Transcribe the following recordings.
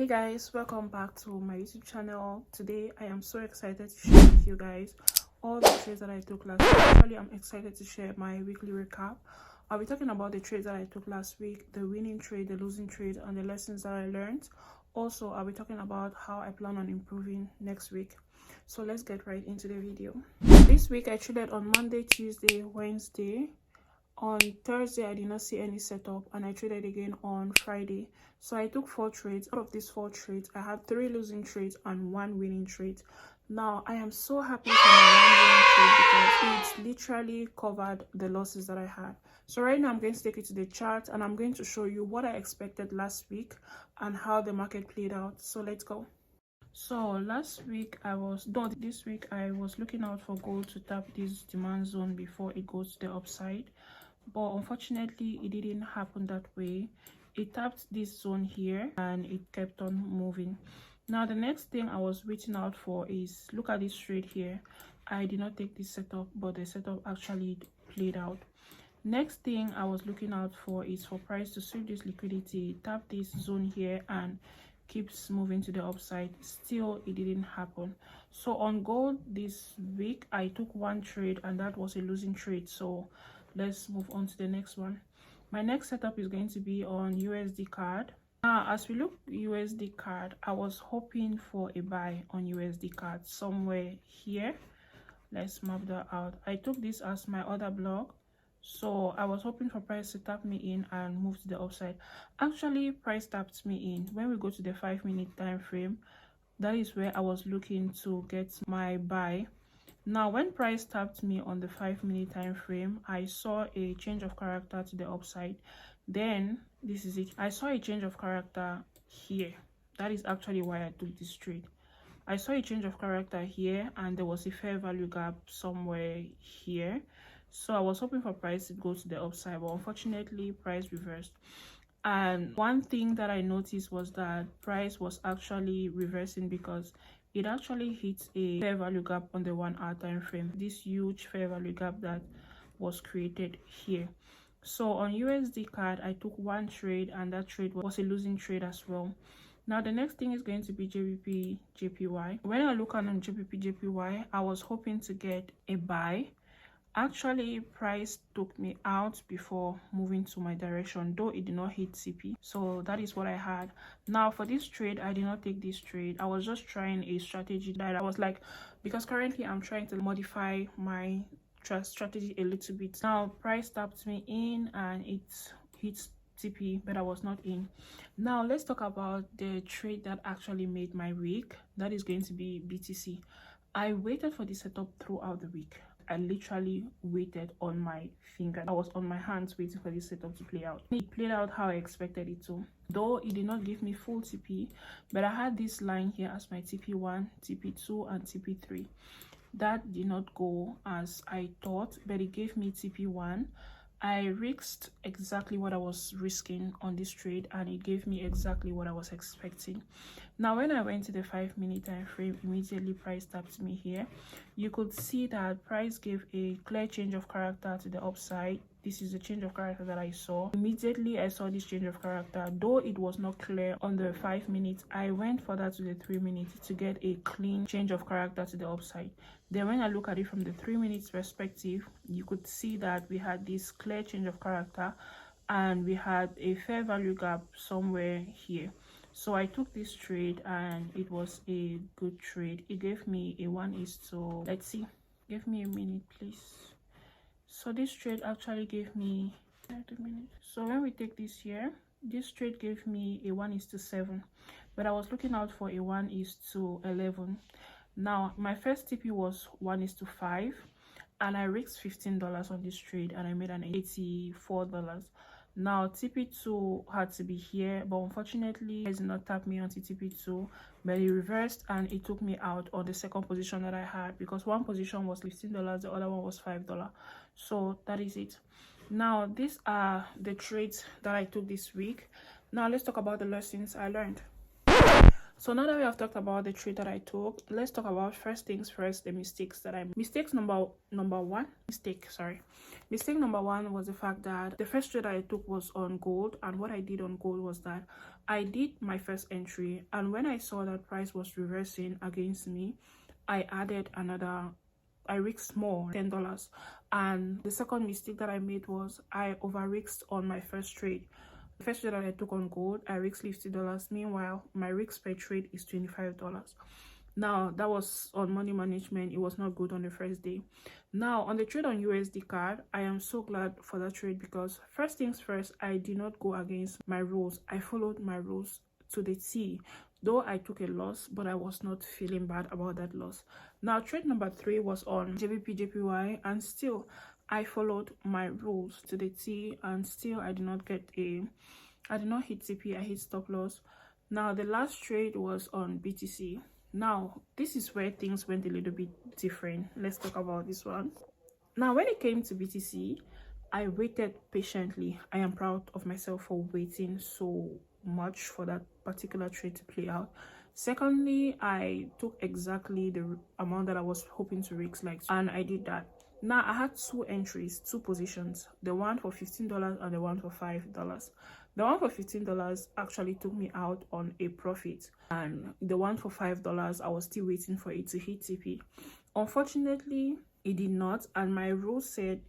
Hey guys, welcome back to my YouTube channel. Today I am so excited to share with you guys all the trades that I took last week. Actually, I'm excited to share my weekly recap. I'll be talking about the trades that I took last week, the winning trade, the losing trade, and the lessons that I learned. Also, I'll be talking about how I plan on improving next week. So let's get right into the video. This week I traded on Monday, Tuesday, Wednesday. On Thursday I did not see any setup, and I traded again on Friday. So I took 4 trades. Out of these 4 trades, I had 3 losing trades and 1 winning trade. Now I am so happy for my 1 winning trade because it literally covered the losses that I had. So right now I'm going to take you to the chart and I'm going to show you what I expected last week and how the market played out. So let's go. So this week I was looking out for gold to tap this demand zone before it goes to the upside, but unfortunately it didn't happen that way. It tapped this zone here and it kept on moving. Now the next thing I was waiting out for is, look at this trade here. I did not take this setup, but the setup actually played out. Next thing I was looking out for is for price to sweep this liquidity, tap this zone here and keeps moving to the upside. Still it didn't happen. So on gold this week I took 1 trade and that was a losing trade. So let's move on to the next one. My next setup is going to be on USD card. Now as we look USD card, I was hoping for a buy on USD card somewhere here. Let's map that out. I took this as my other block. So I was hoping for price to tap me in and move to the upside. Actually, price tapped me in. When we go to the 5-minute time frame, that is where I was looking to get my buy. Now when price tapped me on the 5-minute time frame, I saw a change of character to the upside. Then this is it. I saw a change of character here. That is actually why I took this trade. I saw a change of character here and there was a fair value gap somewhere here. So I was hoping for price to go to the upside, but unfortunately price reversed. And one thing that I noticed was that price was actually reversing because it actually hit a fair value gap on the 1-hour time frame. This huge fair value gap that was created here. So on USD card I took 1 trade and that trade was a losing trade as well. Now the next thing is going to be JPP JPY. When I look on JPP JPY, I was hoping to get a buy. Actually price took me out before moving to my direction, though it did not hit CP. So that is what I had. Now for this trade I did not take this trade. I was just trying a strategy that I was like, because currently I'm trying to modify my strategy a little bit. Now price tapped me in and it hits TP, but I was not in. Now let's talk about the trade that actually made my week. That is going to be BTC. I waited for the setup throughout the week. I literally waited on my finger. I was on my hands waiting for this setup to play out. It played out how I expected it to. Though it did not give me full TP, but I had this line here as my TP1, TP2, and TP3. That did not go as I thought, but it gave me TP1. I risked exactly what I was risking on this trade and it gave me exactly what I was expecting. Now when I went to the 5-minute time frame, immediately price tapped me here. You could see that price gave a clear change of character to the upside. This is the change of character that I saw. Immediately I saw this change of character, though it was not clear on the 5 minutes. I went further to the 3 minutes to get a clean change of character to the upside. Then when I look at it from the 3 minutes perspective, you could see that we had this clear change of character and we had a fair value gap somewhere here. So I took this trade and it was a good trade. It gave me a 1:, let's see, give me a minute please. So this trade actually gave me 30 minutes. So when we take this here, this trade gave me a 1:7, but I was looking out for a 1:11. Now my first TP was 1:5 and I risked $15 on this trade and I made an $84. Now TP2 had to be here, but unfortunately it did not tap me onto TP2, but it reversed and it took me out on the second position that I had, because one position was $15, the other one was $5. So that is it. Now these are the trades that I took this week. Now let's talk about the lessons I learned. So now that we have talked about the trade that I took, let's talk about first things first, the mistakes that I made. Mistake number one was the fact that the first trade that I took was on gold, and what I did on gold was that I did my first entry, and when I saw that price was reversing against me, I added another, I risked more, $10. And the second mistake that I made was I over risked on my first trade. The first trade that I took on gold, I risked $50. Meanwhile, my risk per trade is $25. Now, that was on money management. It was not good on the first day. Now, on the trade on USD card, I am so glad for that trade because first things first, I did not go against my rules. I followed my rules to the T. Though I took a loss, but I was not feeling bad about that loss. Now, trade number 3 was on JPY, and still I followed my rules to the T, and still I did not hit TP, I hit stop loss. Now, the last trade was on BTC. Now, this is where things went a little bit different. Let's talk about this one. Now, when it came to BTC, I waited patiently. I am proud of myself for waiting so much for that particular trade to play out. Secondly, I took exactly the amount that I was hoping to risk, and I did that. Now, I had 2 entries, 2 positions, the one for $15 and the one for $5. The one for $15 actually took me out on a profit, and the one for $5, I was still waiting for it to hit TP. Unfortunately, it did not, and my rule says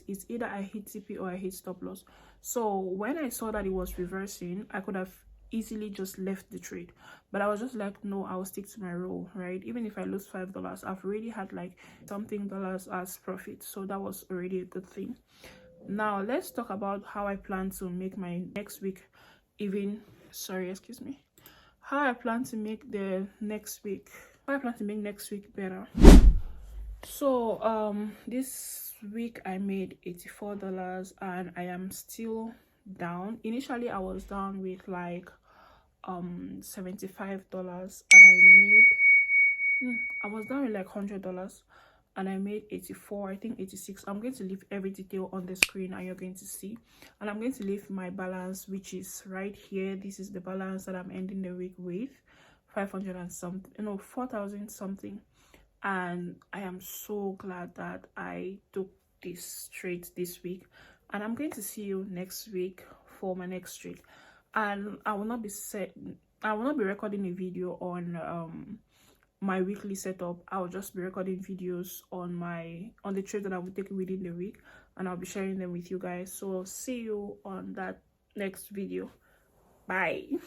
it's either I hit TP or I hit stop loss. So when I saw that it was reversing, I could have easily just left the trade, but I was just like, no, I'll stick to my rule, right? Even if I lose $5, I've already had like something dollars as profit, so that was already a good thing. Now let's talk about how I plan to make my next week how I plan to make next week better. So this week I made $84, and I am still down. Initially I was down with like $75, and I was down with like $100, and I made 84, I think 86. I'm going to leave every detail on the screen and you're going to see, and I'm going to leave my balance, which is right here. This is the balance that I'm ending the week with, 500 and something, 4,000 something. And I am so glad that I took this trade this week, and I'm going to see you next week for my next trade. And I will not be recording a video on my weekly setup. I'll just be recording videos on the trade that I will take within the week, and I'll be sharing them with you guys. So see you on that next video. Bye.